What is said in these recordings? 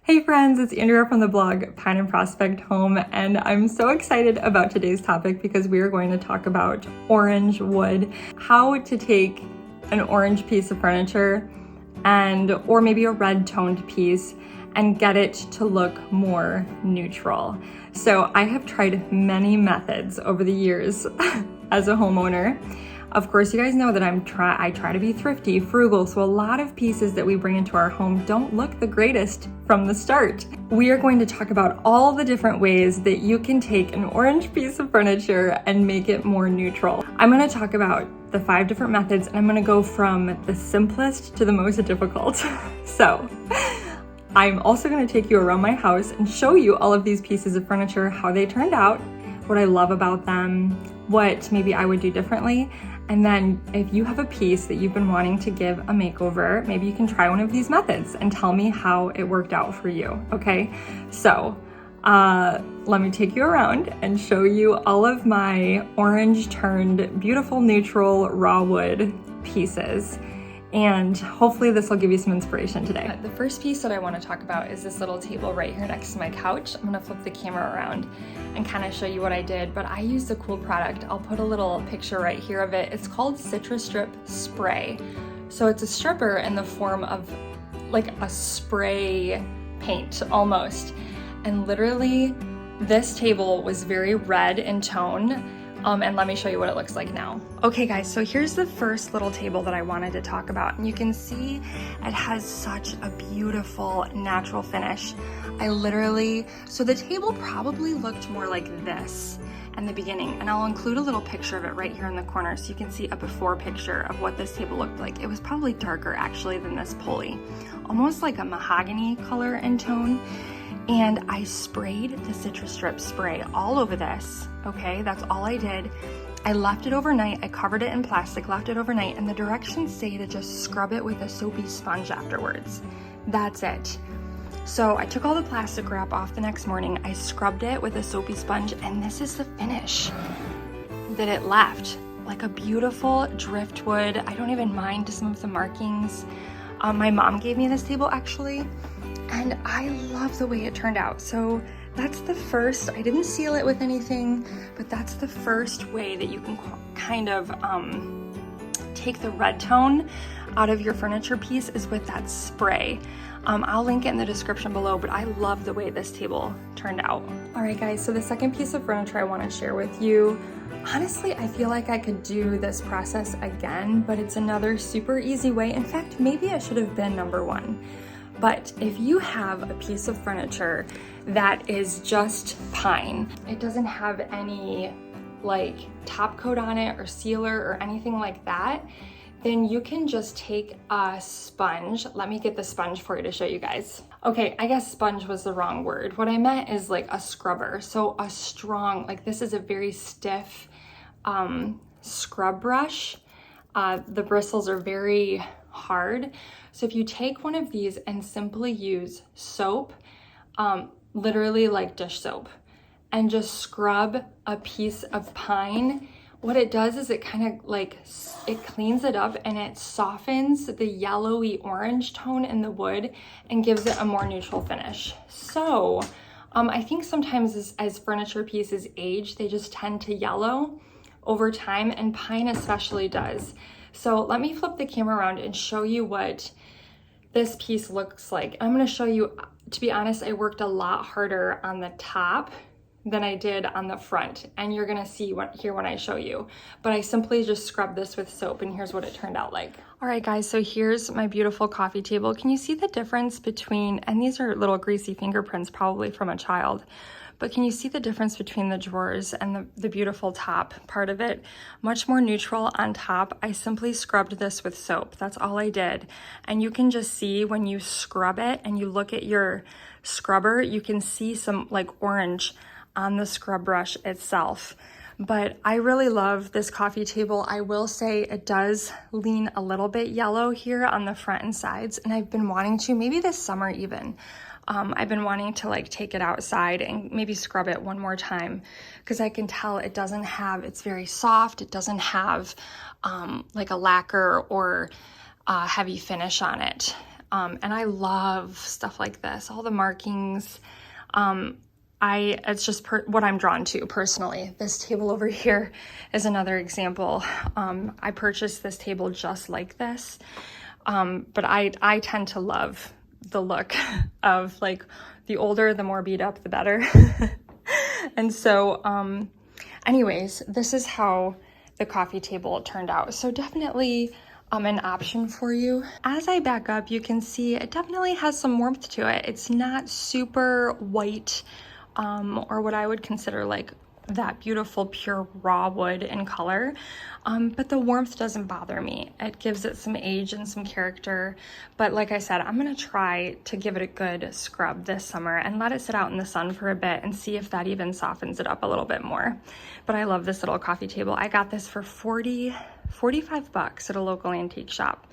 Hey friends, it's Andrea from the blog Pine and Prospect Home, and I'm so excited about today's topic because we are going to talk about orange wood, how to take an orange piece of furniture or maybe a red toned piece and get it to look more neutral. So I have tried many methods over the years as a homeowner. Of course, you guys know that I try to be thrifty, frugal, so a lot of pieces that we bring into our home don't look the greatest from the start. We are going to talk about all the different ways that you can take an orange piece of furniture and make it more neutral. I'm going to talk about the 5 different methods, and I'm going to go from the simplest to the most difficult. So, I'm also going to take you around my house and show you all of these pieces of furniture, how they turned out, what I love about them, what maybe I would do differently. And then if you have a piece that you've been wanting to give a makeover, maybe you can try one of these methods and tell me how it worked out for you, okay? So let me take you around and show you all of my orange turned beautiful neutral raw wood pieces. And hopefully this will give you some inspiration today. The first piece that I want to talk about is this little table right here next to my couch. I'm gonna flip the camera around and kind of show you what I did, but I used a cool product. I'll put a little picture right here of it. It's called Citrus Strip Spray. So it's a stripper in the form of like a spray paint almost. And literally this table was very red in tone. And let me show you what it looks like now. Okay guys, so here's the first little table that I wanted to talk about. And you can see it has such a beautiful natural finish. So the table probably looked more like this in the beginning. And I'll include a little picture of it right here in the corner so you can see a before picture of what this table looked like. It was probably darker actually than this pulley. Almost like a mahogany color and tone. And I sprayed the Citrus Strip spray all over this, okay? That's all I did. I left it overnight, I covered it in plastic, left it overnight, and the directions say to just scrub it with a soapy sponge afterwards. That's it. So I took all the plastic wrap off the next morning, I scrubbed it with a soapy sponge, and this is the finish that it left. Like a beautiful driftwood. I don't even mind some of the markings. My mom gave me this table actually, and I love the way it turned out. So that's the first, I didn't seal it with anything, but that's the first way that you can kind of take the red tone out of your furniture piece is with that spray. I'll link it in the description below, but I love the way this table turned out. All right guys, so the second piece of furniture I want to share with you, honestly, I feel like I could do this process again, but it's another super easy way. In fact, maybe it should have been number 1. But if you have a piece of furniture that is just pine, it doesn't have any like top coat on it or sealer or anything like that, then you can just take a sponge. Let me get the sponge for you to show you guys. Okay, I guess sponge was the wrong word. What I meant is like a scrubber. So a strong, like this is a very stiff scrub brush. The bristles are very hard. So if you take one of these and simply use soap, literally like dish soap, and just scrub a piece of pine, what it does is it kind of like, it cleans it up and it softens the yellowy orange tone in the wood and gives it a more neutral finish. So I think sometimes as furniture pieces age, they just tend to yellow over time, and pine especially does. So let me flip the camera around and show you what this piece looks like. I'm gonna show you, to be honest, I worked a lot harder on the top than I did on the front, and you're gonna see here when I show you. But I simply just scrubbed this with soap, and here's what it turned out like. All right guys, so here's my beautiful coffee table. Can you see the difference between, and these are little greasy fingerprints probably from a child, but can you see the difference between the drawers and the beautiful top part of it? Much more neutral on top. I simply scrubbed this with soap. That's all I did. And you can just see when you scrub it and you look at your scrubber, you can see some like orange on the scrub brush itself. But I really love this coffee table. I will say it does lean a little bit yellow here on the front and sides, and I've been wanting to, maybe this summer even, I've been wanting to like take it outside and maybe scrub it one more time, because I can tell it doesn't have, it's very soft. It doesn't have like a lacquer or heavy finish on it. And I love stuff like this, all the markings. It's just what I'm drawn to personally. This table over here is another example. I purchased this table just like this, but I tend to love the look of like the older, the more beat up, the better. And so, anyways, this is how the coffee table turned out. So definitely an option for you. As I back up, you can see it definitely has some warmth to it. It's not super white, or what I would consider like that beautiful pure raw wood in color, but the warmth doesn't bother me. It gives it some age and some character. But like I said, I'm gonna try to give it a good scrub this summer and let it sit out in the sun for a bit and see if that even softens it up a little bit more. But I love this little coffee table. I got this for 45 bucks at a local antique shop,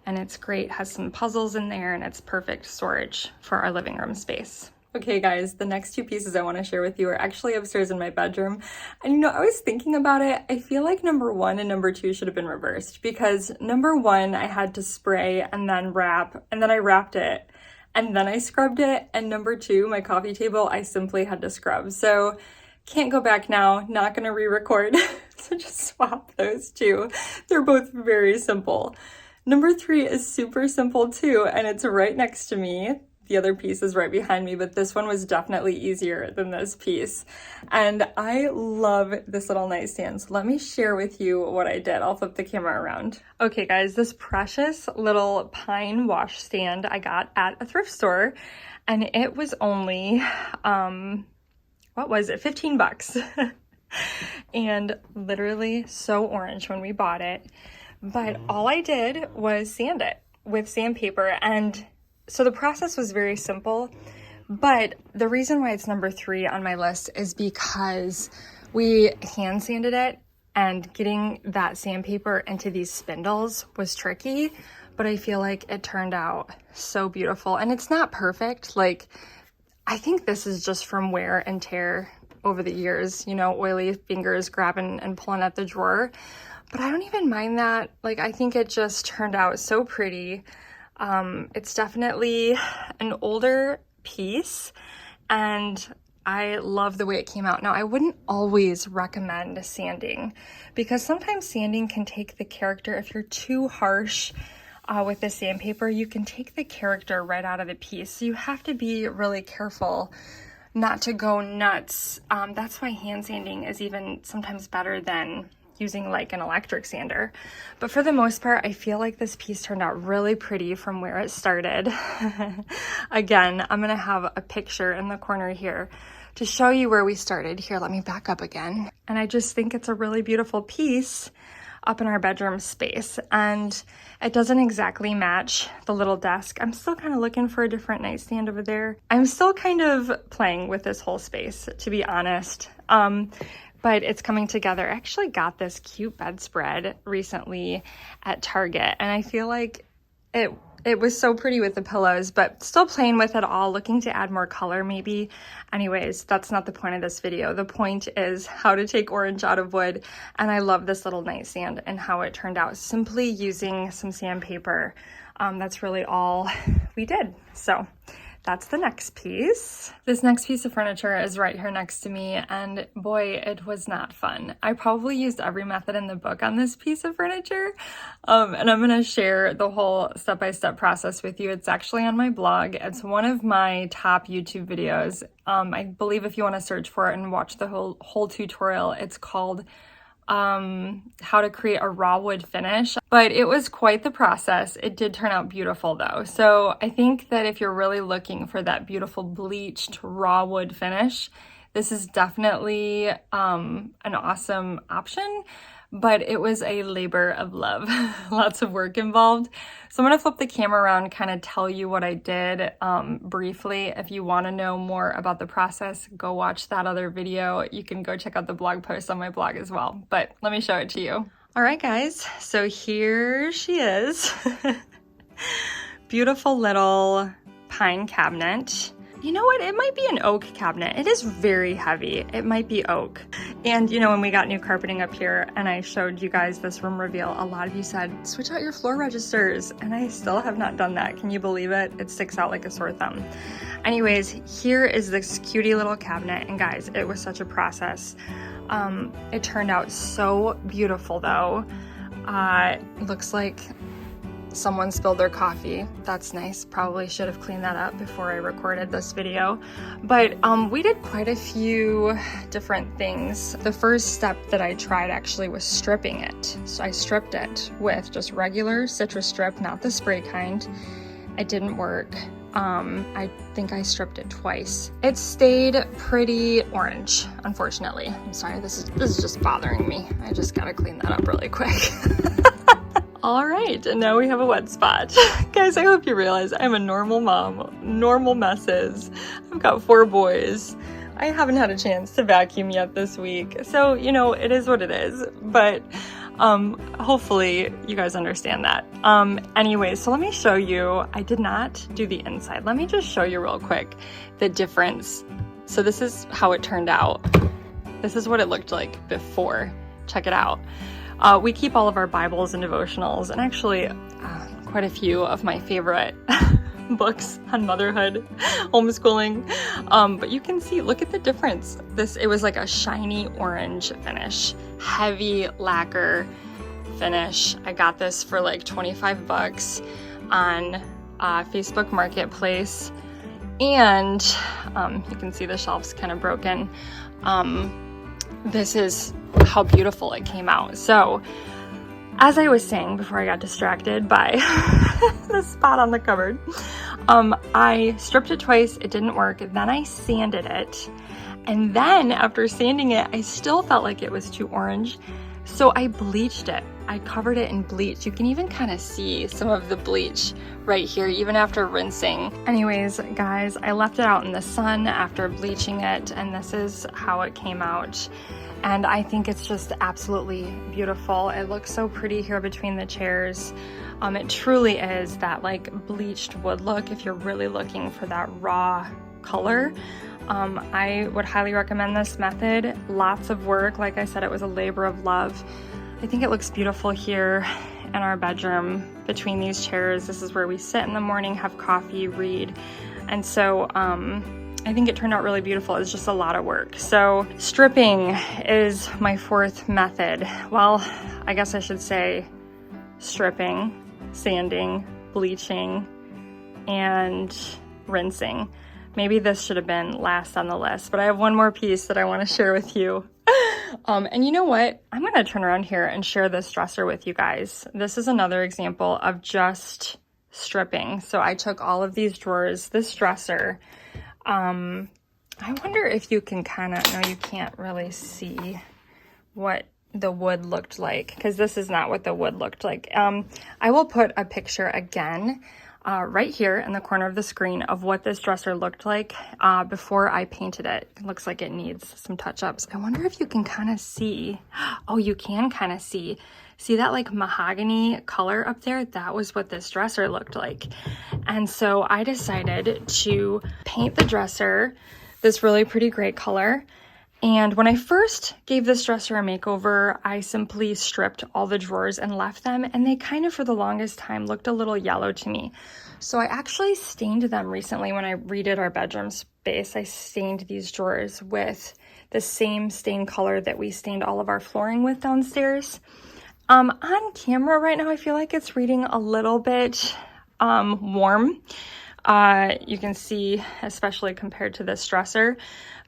and it's great. It has some puzzles in there, and it's perfect storage for our living room space. Okay guys, the next two pieces I want to share with you are actually upstairs in my bedroom. And you know, I was thinking about it. I feel like number 1 and number 2 should have been reversed, because number 1 I had to spray and then wrap, and then I wrapped it and then I scrubbed it, and number 2, my coffee table, I simply had to scrub. So can't go back now, not gonna re-record. So just swap those two. They're both very simple. Number 3 is super simple too, and it's right next to me. The other piece is right behind me, but this one was definitely easier than this piece. And I love this little nightstand. So let me share with you what I did. I'll flip the camera around. Okay guys, this precious little pine wash stand I got at a thrift store, and it was only, what was it, 15 bucks. And literally so orange when we bought it. But all I did was sand it with sandpaper, and so the process was very simple. But the reason why it's number 3 on my list is because we hand sanded it, and getting that sandpaper into these spindles was tricky, but I feel like it turned out so beautiful. And it's not perfect. Like, I think this is just from wear and tear over the years, you know, oily fingers grabbing and pulling at the drawer. But I don't even mind that. Like, I think it just turned out so pretty. It's definitely an older piece, and I love the way it came out. Now, I wouldn't always recommend sanding, because sometimes sanding can take the character. If you're too harsh with the sandpaper, you can take the character right out of the piece. So you have to be really careful not to go nuts. That's why hand sanding is even sometimes better than using like an electric sander. But for the most part, I feel like this piece turned out really pretty from where it started. Again, I'm gonna have a picture in the corner here to show you where we started. Here, let me back up again. And I just think it's a really beautiful piece up in our bedroom space, and it doesn't exactly match the little desk. I'm still kind of looking for a different nightstand over there. I'm still kind of playing with this whole space, to be honest. But it's coming together. I actually got this cute bedspread recently at Target, and I feel like it was so pretty with the pillows, but still playing with it all, looking to add more color maybe. Anyways, that's not the point of this video. The point is how to take orange out of wood, and I love this little nightstand and how it turned out simply using some sandpaper. That's really all we did. So that's the next piece. This next piece of furniture is right here next to me, and boy, it was not fun. I probably used every method in the book on this piece of furniture, and I'm gonna share the whole step-by-step process with you. It's actually on my blog. It's one of my top YouTube videos. I believe if you wanna search for it and watch the whole tutorial, it's called how to create a raw wood finish. But it was quite the process. It did turn out beautiful though. So I think that if you're really looking for that beautiful bleached raw wood finish, this is definitely an awesome option. But it was a labor of love, lots of work involved. So I'm gonna flip the camera around, kind of tell you what I did briefly. If you wanna know more about the process, go watch that other video. You can go check out the blog post on my blog as well, but let me show it to you. All right, guys, so here she is. Beautiful little pine cabinet. You know what? It might be an oak cabinet. It is very heavy. It might be oak. And you know, when we got new carpeting up here and I showed you guys this room reveal, a lot of you said, switch out your floor registers. And I still have not done that. Can you believe it? It sticks out like a sore thumb. Anyways, here is this cutie little cabinet. And guys, it was such a process. It turned out so beautiful though. Looks like someone spilled their coffee. That's nice. Probably should have cleaned that up before I recorded this video. But we did quite a few different things. The first step that I tried actually was stripping it. So I stripped it with just regular citrus strip, not the spray kind. It didn't work. I think I stripped it twice. It stayed pretty orange, unfortunately. I'm sorry, this is just bothering me. I just gotta clean that up really quick. All right, and now we have a wet spot. Guys, I hope you realize I'm a normal mom, normal messes. I've got 4 boys. I haven't had a chance to vacuum yet this week. So, you know, it is what it is, but hopefully you guys understand that. Anyway, so let me show you, I did not do the inside. Let me just show you real quick the difference. So this is how it turned out. This is what it looked like before. Check it out. We keep all of our Bibles and devotionals, and actually quite a few of my favorite books on motherhood, homeschooling. But you can see, look at the difference. It was like a shiny orange finish, heavy lacquer finish. I got this for like 25 bucks on Facebook Marketplace. And you can see the shelves kind of broken. This is how beautiful it came out. So as I was saying before I got distracted by the spot on the cupboard, I stripped it twice. It didn't work. Then I sanded it. And then after sanding it, I still felt like it was too orange. So I bleached it. I covered it in bleach. You can even kind of see some of the bleach right here, even after rinsing. Anyways, guys, I left it out in the sun after bleaching it, and this is how it came out. And I think it's just absolutely beautiful. It looks so pretty here between the chairs. It truly is that like bleached wood look if you're really looking for that raw color. I would highly recommend this method. Lots of work. Like I said, it was a labor of love. I think it looks beautiful here in our bedroom between these chairs. This is where we sit in the morning, have coffee, read. And so I think it turned out really beautiful. It's just a lot of work. So stripping is my 4th method. Well, I guess I should say stripping, sanding, bleaching, and rinsing. Maybe this should have been last on the list, but I have one more piece that I want to share with you. And you know what? I'm going to turn around here and share this dresser with you guys. This is another example of just stripping. So I took all of these drawers, this dresser. I wonder if you can kind of, no, you can't really see what the wood looked like, because this is not what the wood looked like. I will put a picture again right here in the corner of the screen of what this dresser looked like before I painted it. It looks like it needs some touch-ups. I wonder if you can kind of see. Oh, you can kind of see. See that like mahogany color up there? That was what this dresser looked like. And so I decided to paint the dresser this really pretty gray color. And when I first gave this dresser a makeover, I simply stripped all the drawers and left them, and they kind of for the longest time looked a little yellow to me. So I actually stained them recently when I redid our bedroom space. I stained these drawers with the same stain color that we stained all of our flooring with downstairs. On camera right now, I feel like it's reading a little bit warm. You can see, especially compared to this dresser,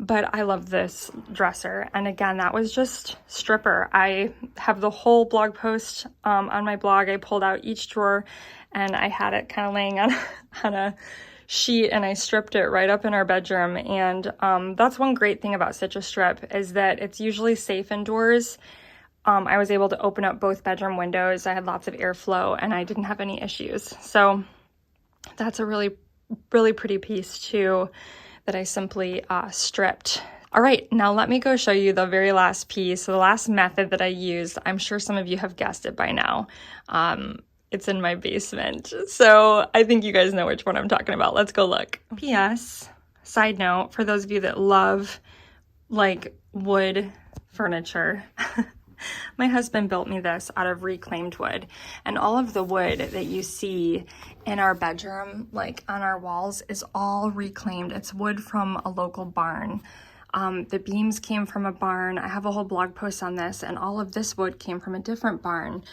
but I love this dresser. And again, that was just stripper. I have the whole blog post on my blog. I pulled out each drawer and I had it kind of laying on a sheet, and I stripped it right up in our bedroom. And that's one great thing about Citrus Strip is that it's usually safe indoors. I was able to open up both bedroom windows. I had lots of airflow and I didn't have any issues. So that's a really pretty piece too that I simply stripped. All right, now let me go show you the very last piece, the last method that I used. I'm sure some of you have guessed it by now. It's in my basement. So I think you guys know which one I'm talking about. Let's go look. P.S. Side note, for those of you that love like wood furniture, my husband built me this out of reclaimed wood, and all of the wood that you see in our bedroom, like on our walls, is all reclaimed. It's wood from a local barn. The beams came from a barn. I have a whole blog post on this, and all of this wood came from a different barn,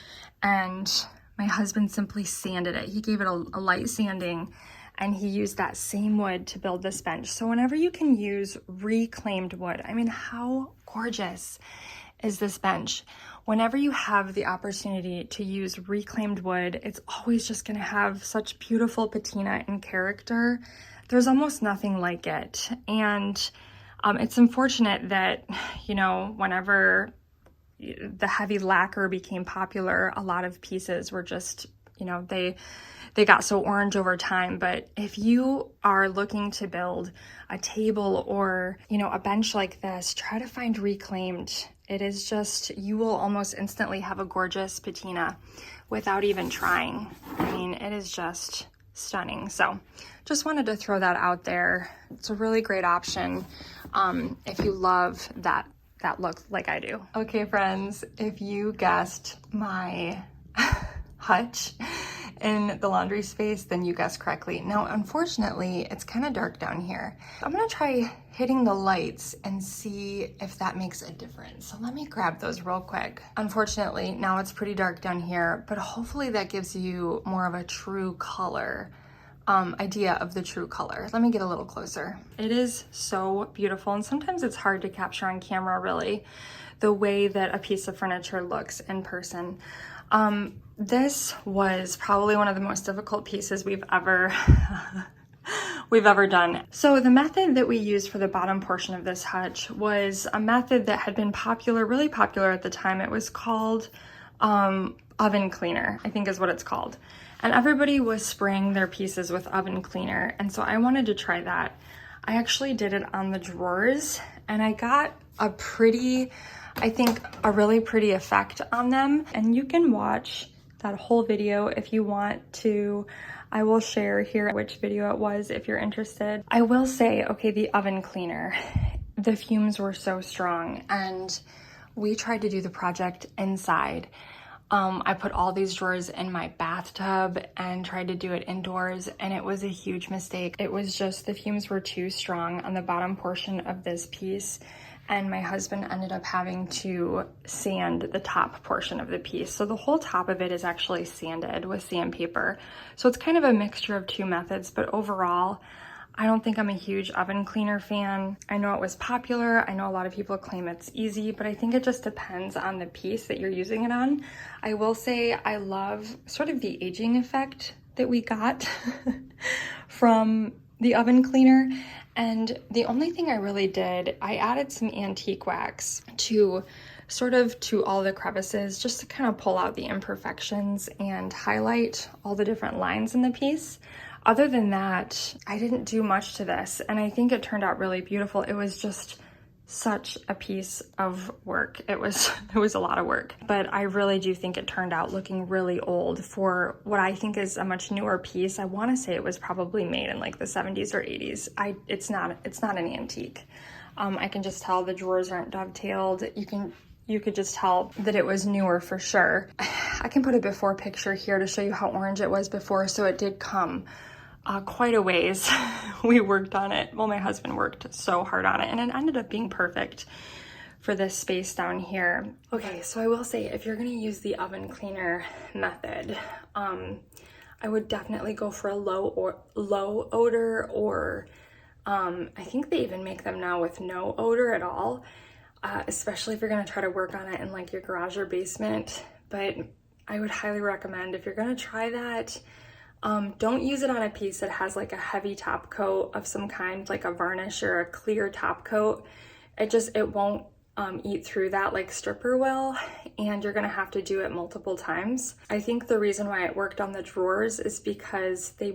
and my husband simply sanded it. He gave it a light sanding, and he used that same wood to build this bench. So whenever you can use reclaimed wood, I mean, how gorgeous is this bench? Whenever you have the opportunity to use reclaimed wood, it's always just gonna have such beautiful patina and character. There's almost nothing like it. And it's unfortunate that, you know, whenever the heavy lacquer became popular, a lot of pieces were just, you know, they got so orange over time. But if you are looking to build a table or, you know, a bench like this, try to find reclaimed. It is just, you will almost instantly have a gorgeous patina without even trying. I mean, it is just stunning. So just wanted to throw that out there. It's a really great option if you love that look like I do. Okay, friends, if you guessed my hutch in the laundry space, then you guessed correctly. Now, unfortunately, it's kind of dark down here. I'm gonna try hitting the lights and see if that makes a difference. So let me grab those real quick. Unfortunately, now it's pretty dark down here, but hopefully that gives you more of a true color, idea of the true color. Let me get a little closer. It is so beautiful, and sometimes it's hard to capture on camera, really, the way that a piece of furniture looks in person. This was probably one of the most difficult pieces we've ever done. So the method that we used for the bottom portion of this hutch was a method that had been popular, really popular at the time. It was called oven cleaner, I think is what it's called. And everybody was spraying their pieces with oven cleaner. And so I wanted to try that. I actually did it on the drawers, and I got a pretty, I think a really pretty effect on them. And you can watch that whole video if you want to. I will share here which video it was if you're interested. I will say, okay, the oven cleaner, the fumes were so strong, and we tried to do the project inside. I put all these drawers in my bathtub and tried to do it indoors, and it was a huge mistake. It was just the fumes were too strong on the bottom portion of this piece, and my husband ended up having to sand the top portion of the piece. So the whole top of it is actually sanded with sandpaper. So it's kind of a mixture of two methods, but overall, I don't think I'm a huge oven cleaner fan. I know it was popular. I know a lot of people claim it's easy, but I think it just depends on the piece that you're using it on. I will say I love sort of the aging effect that we got from the oven cleaner. And the only thing I really did, I added some antique wax to all the crevices, just to kind of pull out the imperfections and highlight all the different lines in the piece. Other than that, I didn't do much to this, and I think it turned out really beautiful. It was just such a piece of work. It was a lot of work, but I really do think it turned out looking really old for what I think is a much newer piece. I want to say it was probably made in like the 70s or 80s. It's not an antique. I can just tell the drawers aren't dovetailed. You could just tell that it was newer for sure. I can put a before picture here to show you how orange it was before. So it did come quite a ways. We worked on it. Well, my husband worked so hard on it, and it ended up being perfect for this space down here. Okay, so I will say, if you're gonna use the oven cleaner method, I would definitely go for a low odor, or I think they even make them now with no odor at all, especially if you're gonna try to work on it in like your garage or basement. But I would highly recommend, if you're gonna try that, don't use it on a piece that has like a heavy top coat of some kind, like a varnish or a clear top coat. It won't eat through that like stripper will, and you're gonna have to do it multiple times. I think the reason why it worked on the drawers is because they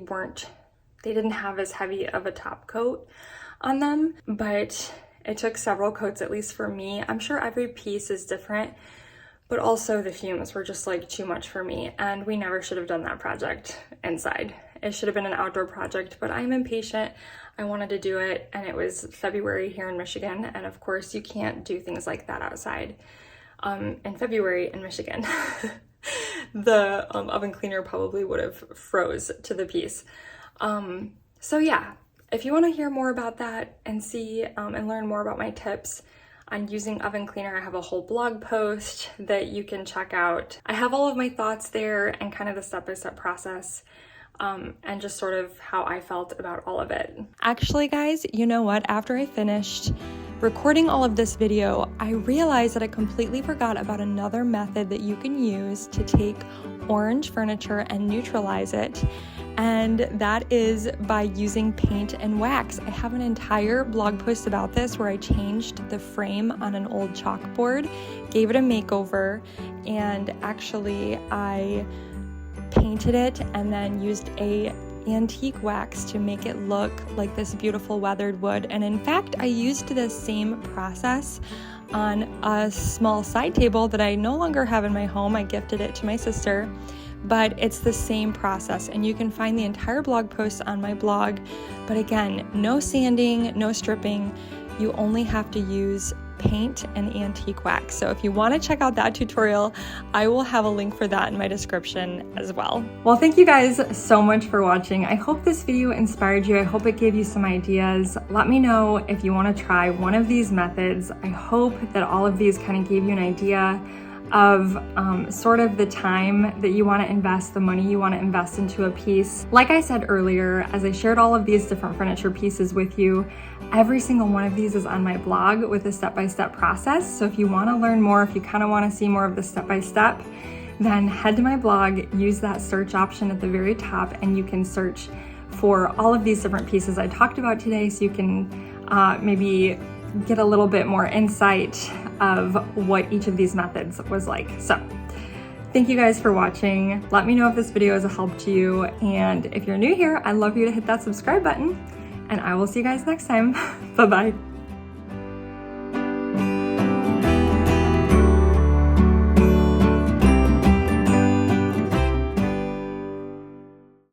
didn't have as heavy of a top coat on them, but it took several coats, at least for me. I'm sure every piece is different, but also the fumes were just like too much for me, and we never should have done that project inside. It should have been an outdoor project, but I'm impatient. I wanted to do it, and it was February here in Michigan, and of course you can't do things like that outside in February in Michigan. The oven cleaner probably would have froze to the piece. So yeah, if you want to hear more about that and see and learn more about my tips on using oven cleaner, I have a whole blog post that you can check out. I have all of my thoughts there and kind of the step-by-step process, and just sort of how I felt about all of it. Actually, guys, you know what? After I finished recording all of this video, I realized that I completely forgot about another method that you can use to take orange furniture and neutralize it, and that is by using paint and wax. I have an entire blog post about this where I changed the frame on an old chalkboard, gave it a makeover, and actually I painted it and then used a antique wax to make it look like this beautiful weathered wood. And in fact, I used this same process on a small side table that I no longer have in my home. I gifted it to my sister, but it's the same process, and you can find the entire blog post on my blog. But again, no sanding, no stripping. You only have to use paint and antique wax. So if you want to check out that tutorial, I will have a link for that in my description as well. Well, thank you guys so much for watching. I hope this video inspired you. I hope it gave you some ideas. Let me know if you want to try one of these methods. I hope that all of these kind of gave you an idea of sort of the time that you want to invest, the money you want to invest into a piece. Like I said earlier, as I shared all of these different furniture pieces with you, every single one of these is on my blog with a step-by-step process. So if you want to learn more, if you kind of want to see more of the step-by-step, then head to my blog, use that search option at the very top, and you can search for all of these different pieces I talked about today, so you can maybe get a little bit more insight of what each of these methods was like. So thank you guys for watching. Let me know if this video is a help to you. And if you're new here, I'd love you to hit that subscribe button, and I will see you guys next time. Bye-bye.